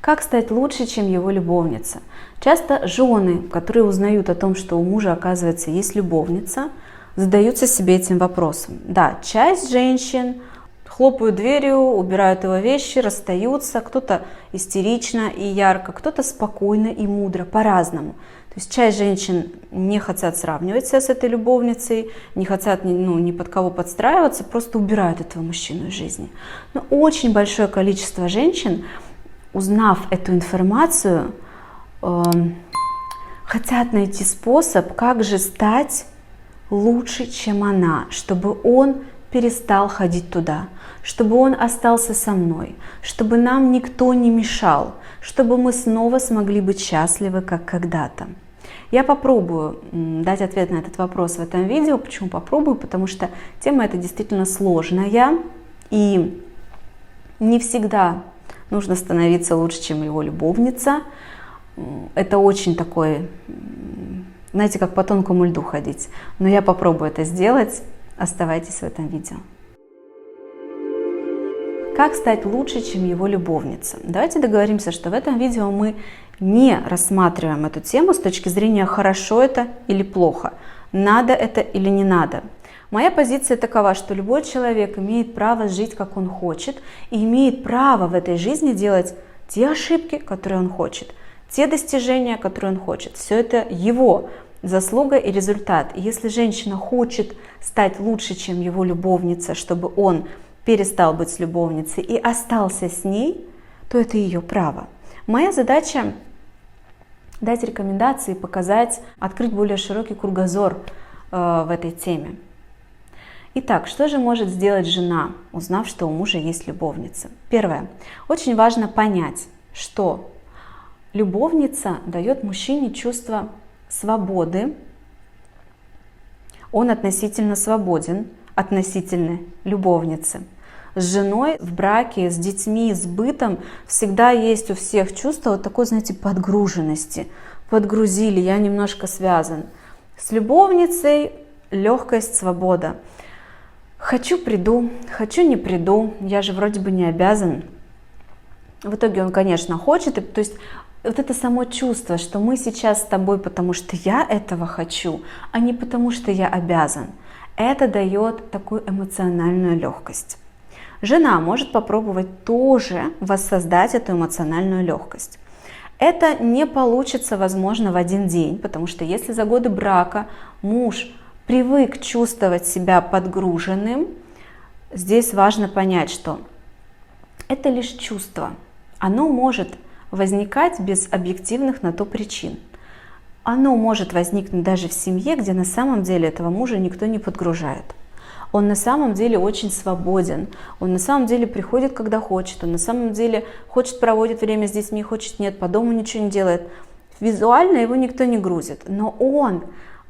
Как стать лучше, чем его любовница? Часто жены, которые узнают о том, что у мужа, оказывается, есть любовница, задаются себе этим вопросом. Да, часть женщин хлопают дверью, убирают его вещи, расстаются, кто-то истерично и ярко, кто-то спокойно и мудро, по-разному. То есть часть женщин не хотят сравнивать себя с этой любовницей, не хотят ни под кого подстраиваться, просто убирают этого мужчину из жизни. Но очень большое количество женщин, узнав эту информацию, хотят найти способ, как же стать лучше, чем она, чтобы он перестал ходить туда, чтобы он остался со мной, чтобы нам никто не мешал, чтобы мы снова смогли быть счастливы, как когда-то. Я попробую дать ответ на этот вопрос в этом видео. Почему попробую? Потому что тема эта действительно сложная, и не всегда нужно становиться лучше, чем его любовница. Это очень такой, знаете, как по тонкому льду ходить. Но я попробую это сделать. Оставайтесь в этом видео. Как стать лучше, чем его любовница? Давайте договоримся, что в этом видео мы не рассматриваем эту тему с точки зрения хорошо это или плохо, надо это или не надо. Моя позиция такова, что любой человек имеет право жить, как он хочет, и имеет право в этой жизни делать те ошибки, которые он хочет, те достижения, которые он хочет. Все это его заслуга и результат. И если женщина хочет стать лучше, чем его любовница, чтобы он перестал быть с любовницей и остался с ней, то это ее право. Моя задача дать рекомендации, показать, открыть более широкий кругозор в этой теме. Итак, что же может сделать жена, узнав, что у мужа есть любовница? Первое. Очень важно понять, что любовница дает мужчине чувство свободы. Он относительно свободен, относительно любовницы. С женой в браке, с детьми, с бытом всегда есть у всех чувство вот такой, знаете, подгруженности. Подгрузили, я немножко связан. С любовницей легкость, свобода. Хочу, приду, хочу, не приду, я же вроде бы не обязан. В итоге он, конечно, хочет. То есть вот это само чувство, что мы сейчас с тобой, потому что я этого хочу, а не потому что я обязан. Это дает такую эмоциональную легкость. Жена может попробовать тоже воссоздать эту эмоциональную легкость. Это не получится, возможно, в один день, потому что если за годы брака муж привык чувствовать себя подгруженным, здесь важно понять, что это лишь чувство. Оно может возникать без объективных на то причин. Оно может возникнуть даже в семье, где на самом деле этого мужа никто не подгружает. Он на самом деле очень свободен, он на самом деле приходит, когда хочет, он на самом деле хочет, проводит время с детьми, хочет, нет, по дому ничего не делает. Визуально его никто не грузит, но он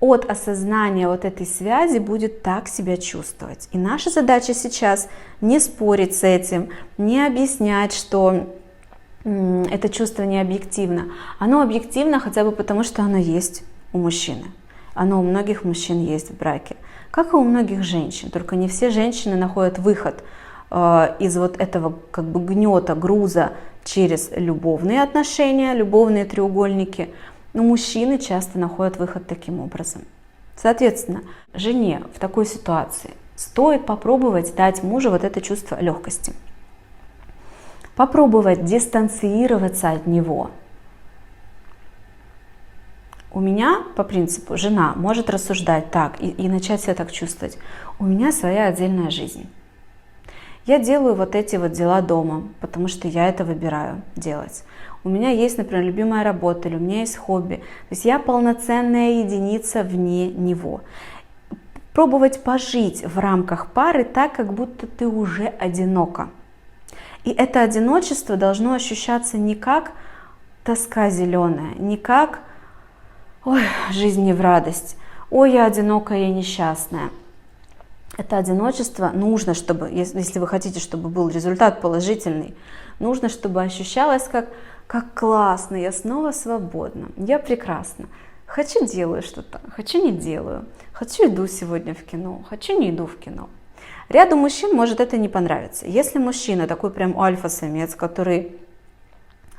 от осознания вот этой связи будет так себя чувствовать. И наша задача сейчас не спорить с этим, не объяснять, что это чувство не объективно. Оно объективно хотя бы потому, что оно есть у мужчины. Оно у многих мужчин есть в браке, как и у многих женщин. Только не все женщины находят выход из вот этого как бы гнета, груза через любовные отношения, любовные треугольники. Но мужчины часто находят выход таким образом. Соответственно, жене в такой ситуации стоит попробовать дать мужу вот это чувство легкости. Попробовать дистанцироваться от него. У меня, по принципу, жена может рассуждать так и начать себя так чувствовать. У меня своя отдельная жизнь. Я делаю вот эти вот дела дома, потому что я это выбираю делать. У меня есть, например, любимая работа, или у меня есть хобби. То есть я полноценная единица вне него. Пробовать пожить в рамках пары так, как будто ты уже одинока. И это одиночество должно ощущаться не как тоска зеленая, не как «Ой, жизнь не в радость», «Ой, я одинокая, я несчастная». Это одиночество нужно, чтобы, если вы хотите, чтобы был результат положительный, нужно, чтобы ощущалось как классно, я снова свободна, я прекрасна. Хочу делаю что-то, хочу не делаю, хочу иду сегодня в кино, хочу не иду в кино. Ряду мужчин может это не понравиться. Если мужчина такой прям альфа-самец, который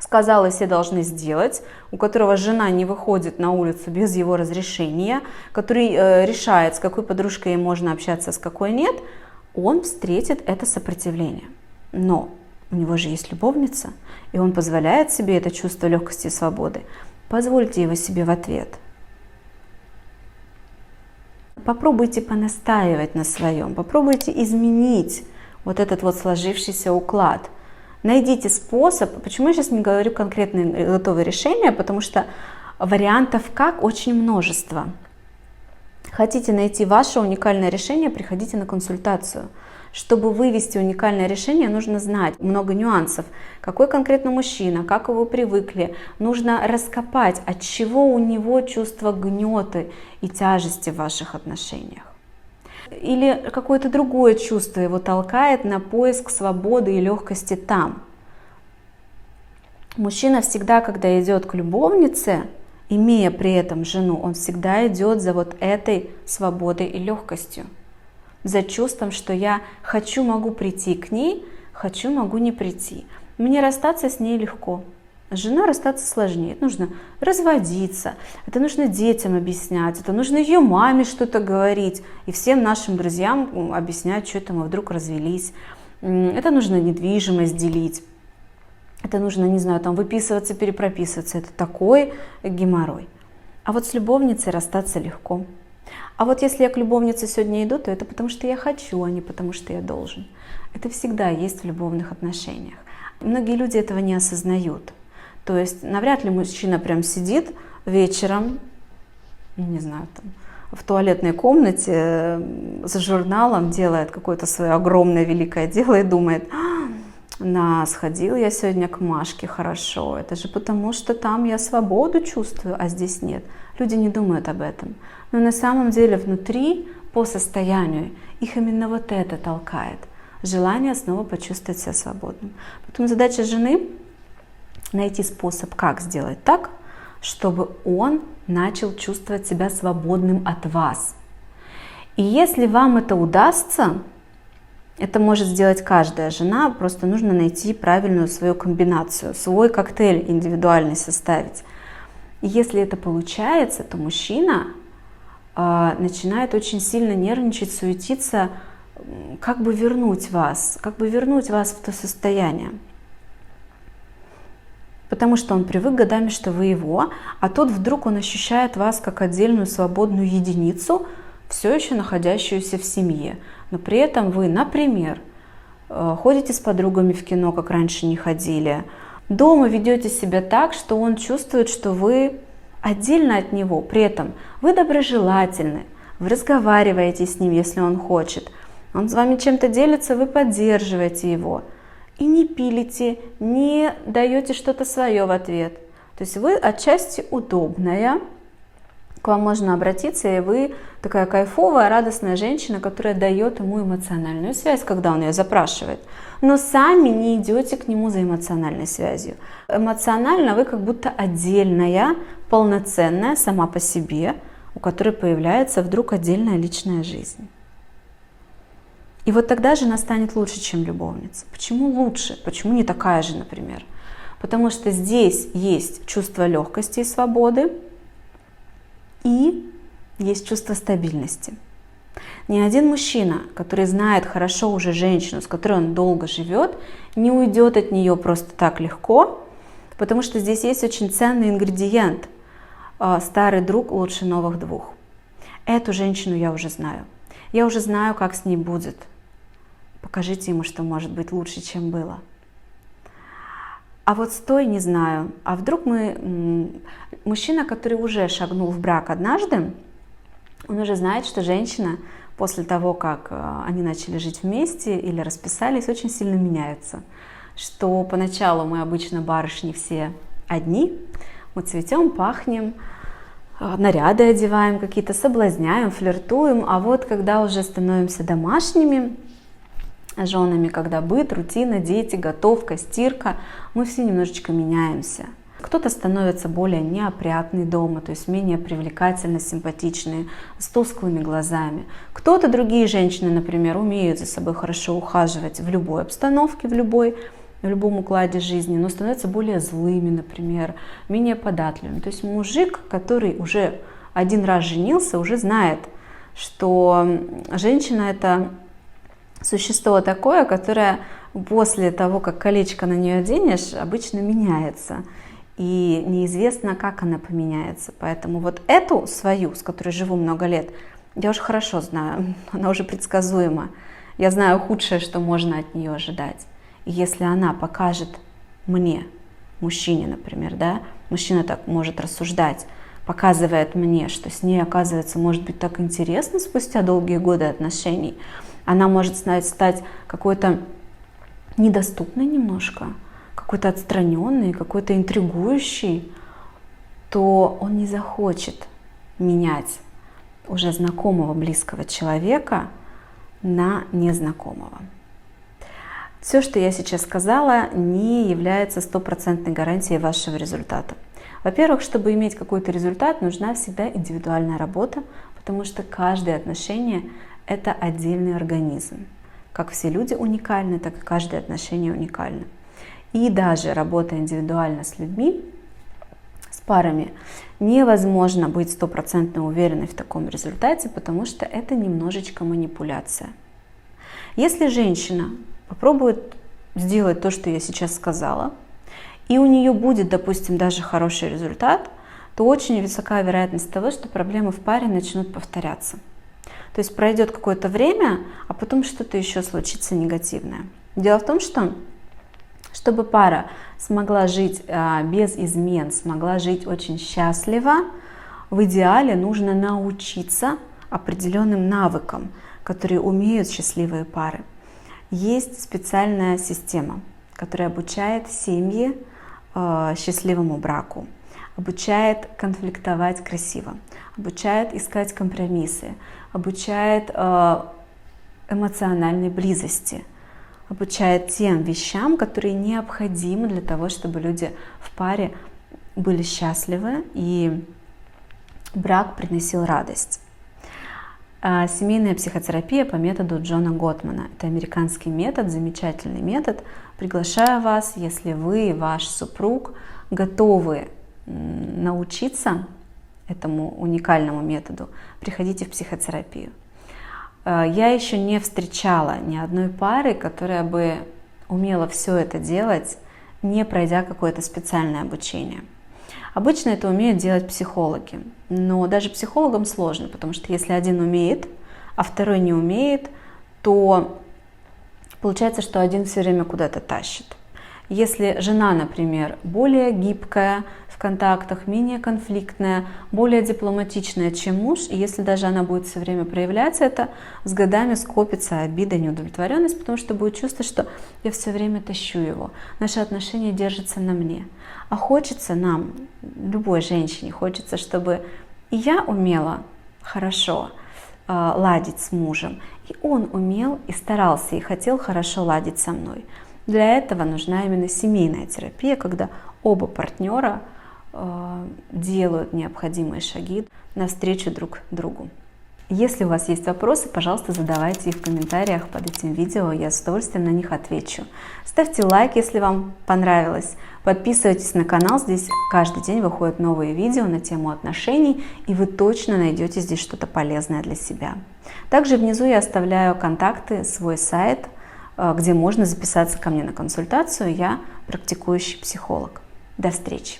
сказал и все должны сделать, у которого жена не выходит на улицу без его разрешения, который решает, с какой подружкой можно общаться, с какой нет, он встретит это сопротивление. Но у него же есть любовница, и он позволяет себе это чувство легкости и свободы. Позвольте его себе в ответ. Попробуйте понастаивать на своем, попробуйте изменить вот этот вот сложившийся уклад. Найдите способ. Почему я сейчас не говорю конкретные готовые решения? Потому что вариантов как очень множество. Хотите найти ваше уникальное решение, приходите на консультацию. Чтобы вывести уникальное решение, нужно знать много нюансов. Какой конкретно мужчина, как его привыкли. Нужно раскопать, от чего у него чувство гнета и тяжести в ваших отношениях. Или какое-то другое чувство его толкает на поиск свободы и легкости там. Мужчина всегда, когда идет к любовнице, имея при этом жену, он всегда идет за вот этой свободой и легкостью. За чувством, что я хочу, могу прийти к ней, хочу, могу не прийти. Мне расстаться с ней легко. С женой расстаться сложнее. Это нужно разводиться, это нужно детям объяснять, это нужно ее маме что-то говорить и всем нашим друзьям объяснять, что это мы вдруг развелись. Это нужно недвижимость делить, это нужно, не знаю, там выписываться, перепрописываться. Это такой геморрой. А вот с любовницей расстаться легко. А вот если я к любовнице сегодня иду, то это потому что я хочу, а не потому что я должен. Это всегда есть в любовных отношениях. Многие люди этого не осознают. То есть навряд ли мужчина прям сидит вечером, не знаю, там, в туалетной комнате за журналом, делает какое-то свое огромное великое дело и думает: сходил я сегодня к Машке, хорошо, это же потому что там я свободу чувствую, а здесь нет. Люди не думают об этом. Но на самом деле внутри, по состоянию, их именно вот это толкает. Желание снова почувствовать себя свободным. Поэтому задача жены — найти способ, как сделать так, чтобы он начал чувствовать себя свободным от вас. И если вам это удастся, это может сделать каждая жена, просто нужно найти правильную свою комбинацию, свой коктейль индивидуальный составить. И если это получается, то мужчина начинает очень сильно нервничать, суетиться, как бы вернуть вас в то состояние. Потому что он привык годами, что вы его, а тут вдруг он ощущает вас как отдельную свободную единицу, все еще находящуюся в семье. Но при этом вы, например, ходите с подругами в кино, как раньше не ходили, дома ведете себя так, что он чувствует, что вы отдельно от него. При этом вы доброжелательны, вы разговариваете с ним, если он хочет, он с вами чем-то делится, вы поддерживаете его. И не пилите, не даете что-то свое в ответ. То есть вы отчасти удобная, к вам можно обратиться, и вы такая кайфовая, радостная женщина, которая дает ему эмоциональную связь, когда он ее запрашивает. Но сами не идете к нему за эмоциональной связью. Эмоционально вы как будто отдельная, полноценная сама по себе, у которой появляется вдруг отдельная личная жизнь. И вот тогда жена станет лучше, чем любовница. Почему лучше? Почему не такая же, например? Потому что здесь есть чувство легкости и свободы, и есть чувство стабильности. Ни один мужчина, который знает хорошо уже женщину, с которой он долго живет, не уйдет от нее просто так легко, потому что здесь есть очень ценный ингредиент. Старый друг лучше новых двух. Эту женщину я уже знаю. Я уже знаю, как с ней будет. Покажите ему, что может быть лучше, чем было. А вот с той не знаю. А вдруг мужчина, который уже шагнул в брак однажды, он уже знает, что женщина после того, как они начали жить вместе или расписались, очень сильно меняется. Что поначалу мы обычно барышни все одни, мы цветем, пахнем, наряды одеваем какие-то, соблазняем, флиртуем, а вот когда уже становимся домашними женами, когда быт, рутина, дети, готовка, стирка, мы все немножечко меняемся. Кто-то становится более неопрятный дома, то есть менее привлекательно, симпатичный, с тусклыми глазами. Кто-то, другие женщины, например, умеют за собой хорошо ухаживать в любой обстановке, в любой, в любом укладе жизни, но становятся более злыми, например, менее податливыми. То есть мужик, который уже один раз женился, уже знает, что женщина — это существо такое, которое после того, как колечко на нее оденешь, обычно меняется. И неизвестно, как она поменяется. Поэтому вот эту свою, с которой живу много лет, я уже хорошо знаю, она уже предсказуема. Я знаю худшее, что можно от нее ожидать. И если она покажет мне, мужчине, например, да, мужчина так может рассуждать, показывает мне, что с ней, оказывается, может быть так интересно спустя долгие годы отношений, она может стать какой-то недоступной немножко, какой-то отстраненный, какой-то интригующий, то он не захочет менять уже знакомого, близкого человека на незнакомого. Все, что я сейчас сказала, не является стопроцентной гарантией вашего результата. Во-первых, чтобы иметь какой-то результат, нужна всегда индивидуальная работа, потому что каждое отношение – это отдельный организм. Как все люди уникальны, так и каждое отношение уникально. И даже работая индивидуально с людьми, с парами, невозможно быть стопроцентно уверенной в таком результате, потому что это немножечко манипуляция. Если женщина попробует сделать то, что я сейчас сказала, и у нее будет, допустим, даже хороший результат, то очень высока вероятность того, что проблемы в паре начнут повторяться. То есть пройдет какое-то время, а потом что-то еще случится негативное. Дело в том, что чтобы пара смогла жить без измен, смогла жить очень счастливо, в идеале нужно научиться определенным навыкам, которые умеют счастливые пары. Есть специальная система, которая обучает семьи счастливому браку, обучает конфликтовать красиво, обучает искать компромиссы, обучает эмоциональной близости, обучает тем вещам, которые необходимы для того, чтобы люди в паре были счастливы и брак приносил радость. Семейная психотерапия по методу Джона Готмана. Это американский метод, замечательный метод. Приглашаю вас, если вы и ваш супруг готовы научиться этому уникальному методу, приходите в психотерапию. Я еще не встречала ни одной пары, которая бы умела все это делать, не пройдя какое-то специальное обучение. Обычно это умеют делать психологи, но даже психологам сложно, потому что если один умеет, а второй не умеет, то получается, что один все время куда-то тащит. Если жена, например, более гибкая в контактах, менее конфликтная, более дипломатичная, чем муж, и если даже она будет все время проявлять это, с годами скопится обида, неудовлетворенность, потому что будет чувствовать, что я все время тащу его, наши отношения держатся на мне. А хочется нам, любой женщине, хочется, чтобы и я умела хорошо ладить с мужем, и он умел и старался, и хотел хорошо ладить со мной. Для этого нужна именно семейная терапия, когда оба партнера делают необходимые шаги навстречу друг другу. Если у вас есть вопросы, пожалуйста, задавайте их в комментариях под этим видео, я с удовольствием на них отвечу. Ставьте лайк, если вам понравилось. Подписывайтесь на канал, здесь каждый день выходят новые видео на тему отношений, и вы точно найдете здесь что-то полезное для себя. Также внизу я оставляю контакты, свой сайт, где можно записаться ко мне на консультацию. Я практикующий психолог. До встречи!